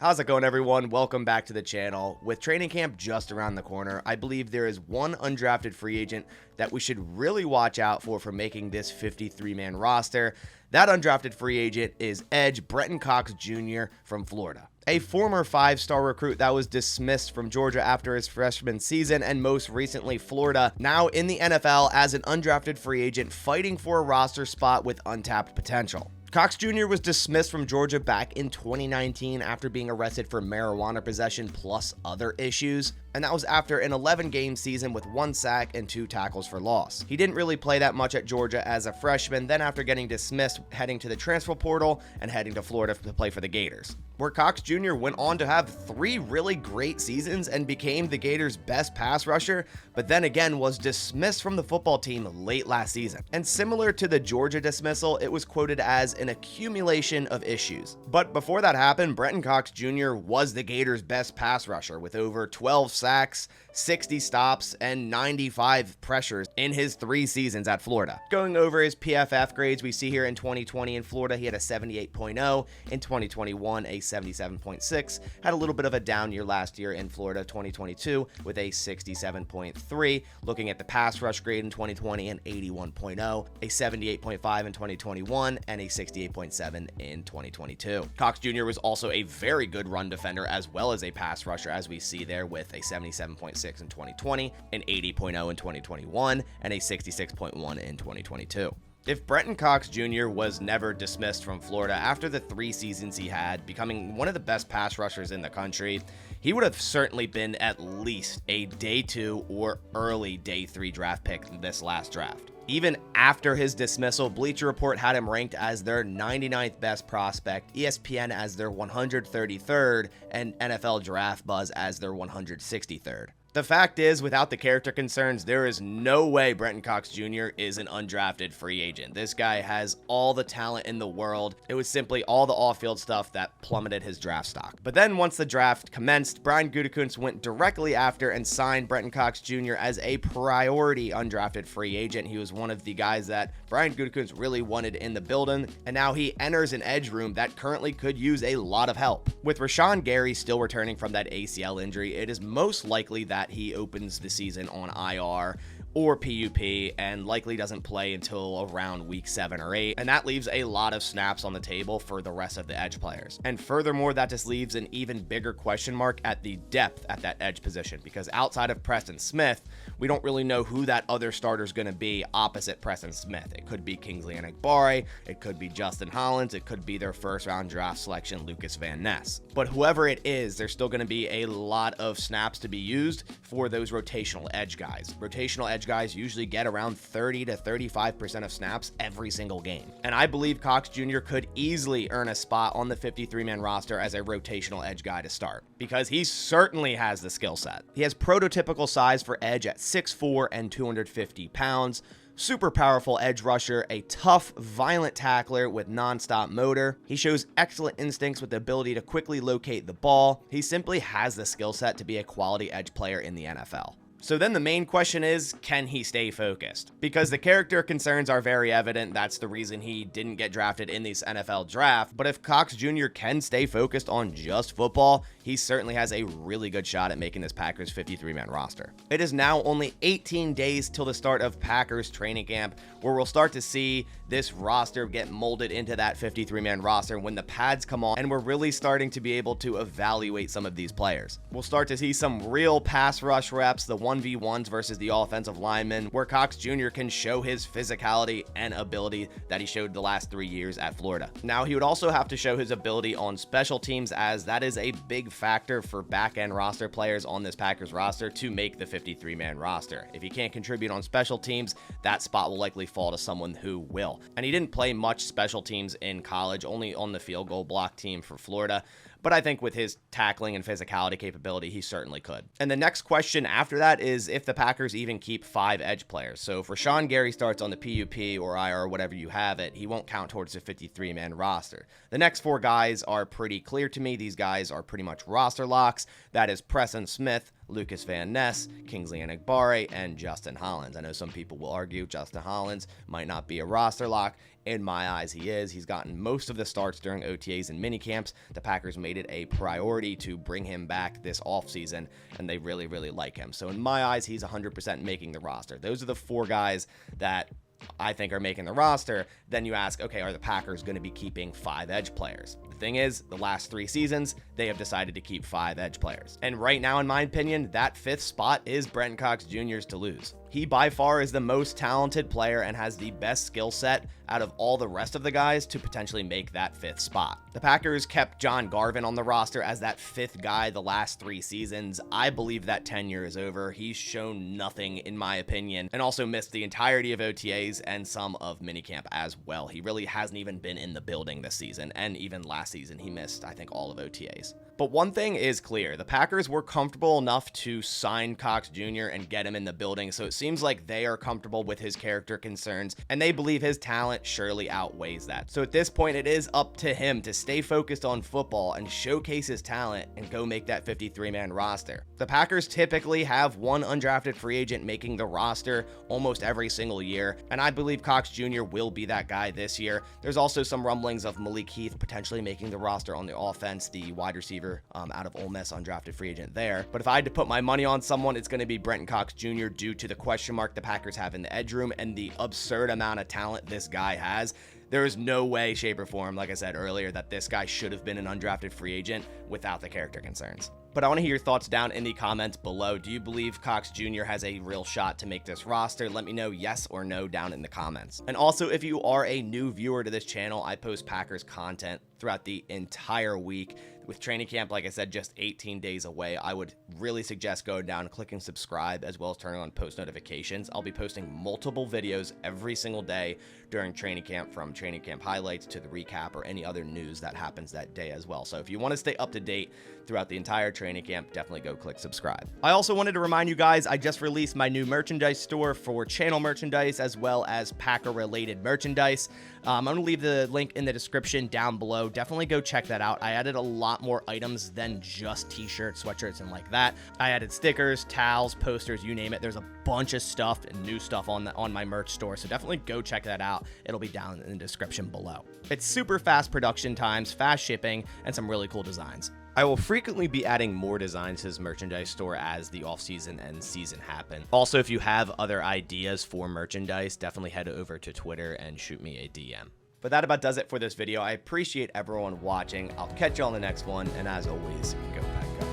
How's it going, everyone? Welcome back to the channel. With training camp just around the corner, I believe there is one undrafted free agent that we should really watch out for making this 53-man roster. That undrafted free agent is edge Brenton Cox Jr. from Florida. A former 5-star recruit that was dismissed from Georgia after his freshman season, and most recently Florida, now in the NFL as an undrafted free agent fighting for a roster spot with untapped potential. Cox Jr. was dismissed from Georgia back in 2019 after being arrested for marijuana possession plus other issues, and that was after an 11-game season with 1 sack and 2 tackles for loss. He didn't really play that much at Georgia as a freshman, then after getting dismissed, heading to the transfer portal and heading to Florida to play for the Gators, where Cox Jr. went on to have 3 really great seasons and became the Gators' best pass rusher, but then again was dismissed from the football team late last season. And similar to the Georgia dismissal, it was quoted as an accumulation of issues. But before that happened, Brenton Cox Jr. was the Gators' best pass rusher with over 12 sacks, 60 stops, and 95 pressures in his 3 seasons at Florida. Going over his PFF grades, we see here in 2020 in Florida, he had a 78.0, in 2021 a 77.6, had a little bit of a down year last year in Florida 2022 with a 67.3. Looking at the pass rush grade in 2020, an 81.0, a 78.5 in 2021, and a 68.7 in 2022. Cox Jr. was also a very good run defender as well as a pass rusher, as we see there, with a 77.6 in 2020, an 80.0 in 2021, and a 66.1 in 2022. If Brenton Cox Jr. was never dismissed from Florida after the 3 seasons he had, becoming one of the best pass rushers in the country, he would have certainly been at least a day 2 or early day 3 draft pick this last draft. Even after his dismissal, Bleacher Report had him ranked as their 99th best prospect, ESPN as their 133rd, and NFL Draft Buzz as their 163rd. The fact is, without the character concerns, there is no way Brenton Cox Jr. is an undrafted free agent. This guy has all the talent in the world. It was simply all the off-field stuff that plummeted his draft stock. But then once the draft commenced, Brian Gutekunst went directly after and signed Brenton Cox Jr. as a priority undrafted free agent. He was one of the guys that Brian Gutekunst really wanted in the building, and now he enters an edge room that currently could use a lot of help. With Rashawn Gary still returning from that ACL injury, it is most likely that he opens the season on IR or PUP and likely doesn't play until around week 7 or 8, and that leaves a lot of snaps on the table for the rest of the edge players. And furthermore, that just leaves an even bigger question mark at the depth at that edge position, because outside of Preston Smith, we don't really know who that other starter is going to be opposite Preston Smith. It could be Kingsley Enagbare, it could be Justin Hollins, it could be their first-round draft selection, Lucas Van Ness. But whoever it is, there's still going to be a lot of snaps to be used for those rotational edge guys. Rotational edge guys usually get around 30 to 35% of snaps every single game. And I believe Cox Jr. could easily earn a spot on the 53-man roster as a rotational edge guy to start, because he certainly has the skill set. He has prototypical size for edge at 6'4" and 250 pounds, super powerful edge rusher, a tough, violent tackler with non-stop motor. He shows excellent instincts with the ability to quickly locate the ball. He simply has the skill set to be a quality edge player in the NFL. So then the main question is, can he stay focused? Because the character concerns are very evident. That's the reason he didn't get drafted in this NFL draft. But if Cox Jr. can stay focused on just football, he certainly has a really good shot at making this Packers 53-man roster. It is now only 18 days till the start of Packers training camp, where we'll start to see this roster get molded into that 53-man roster when the pads come on, and we're really starting to be able to evaluate some of these players. We'll start to see some real pass rush reps, the 1v1s versus the offensive linemen, where Cox Jr. can show his physicality and ability that he showed the last 3 years at Florida. Now, he would also have to show his ability on special teams, as that is a big factor for back-end roster players on this Packers roster to make the 53-man roster. If he can't contribute on special teams, that spot will likely fall to someone who will. And he didn't play much special teams in college, only on the field goal block team for Florida. But I think with his tackling and physicality capability, he certainly could. And the next question after that is if the Packers even keep 5 edge players. So if Rashawn Gary starts on the PUP or IR or whatever you have it, he won't count towards the 53-man roster. The next 4 guys are pretty clear to me. These guys are pretty much roster locks. That is Preston Smith, Lucas Van Ness, Kingsley Enagbare, and Justin Hollins. I know some people will argue Justin Hollins might not be a roster lock. In my eyes, he is. He's gotten most of the starts during OTAs and minicamps. The Packers made it a priority to bring him back this offseason, and they really, really like him. So in my eyes, he's 100% making the roster. Those are the 4 guys that I think are making the roster. Then you ask, okay, are the Packers going to be keeping 5 edge players? The thing is, the last 3 seasons, they have decided to keep 5 edge players. And right now, in my opinion, that 5th spot is Brenton Cox Jr.'s to lose. He by far is the most talented player and has the best skill set out of all the rest of the guys to potentially make that 5th spot. The Packers kept John Garvin on the roster as that 5th guy the last 3 seasons. I believe that tenure is over. He's shown nothing, in my opinion, and also missed the entirety of OTAs and some of minicamp as well. He really hasn't even been in the building this season, and even last season he missed, I think, all of OTAs. But one thing is clear, the Packers were comfortable enough to sign Cox Jr. and get him in the building, so it seems like they are comfortable with his character concerns, and they believe his talent surely outweighs that. So at this point, it is up to him to stay focused on football and showcase his talent and go make that 53-man roster. The Packers typically have one undrafted free agent making the roster almost every single year, and I believe Cox Jr. will be that guy this year. There's also some rumblings of Malik Heath potentially making the roster on the offense, the wide receiver out of Ole Miss, undrafted free agent there. But if I had to put my money on someone, it's going to be Brenton Cox Jr. due to the question mark the Packers have in the edge room and the absurd amount of talent this guy has. There is no way, shape, or form, like I said earlier, that this guy should have been an undrafted free agent without the character concerns. But I want to hear your thoughts down in the comments below. Do you believe Cox Jr. has a real shot to make this roster? Let me know yes or no down in the comments. And also, if you are a new viewer to this channel, I post Packers content throughout the entire week. With training camp, like I said, just 18 days away, I would really suggest going down and clicking subscribe as well as turning on post notifications. I'll be posting multiple videos every single day during training camp, from training camp highlights to the recap or any other news that happens that day as well. So if you want to stay up to date throughout the entire training camp, definitely go click subscribe. I also wanted to remind you guys, I just released my new merchandise store for channel merchandise as well as Packer related merchandise. I'm going to leave the link in the description down below. Definitely go check that out. I added a lot more items than just t-shirts, sweatshirts, and like that. I added stickers, towels, posters, you name it. There's a bunch of stuff and new stuff on my merch store, so definitely go check that out. It'll be down in the description below. It's super fast production times, fast shipping, and some really cool designs. I will frequently be adding more designs to this merchandise store as the off-season and season happen. Also, if you have other ideas for merchandise, definitely head over to Twitter and shoot me a DM. But that about does it for this video. I appreciate everyone watching. I'll catch you on the next one, and as always, go Pack Go.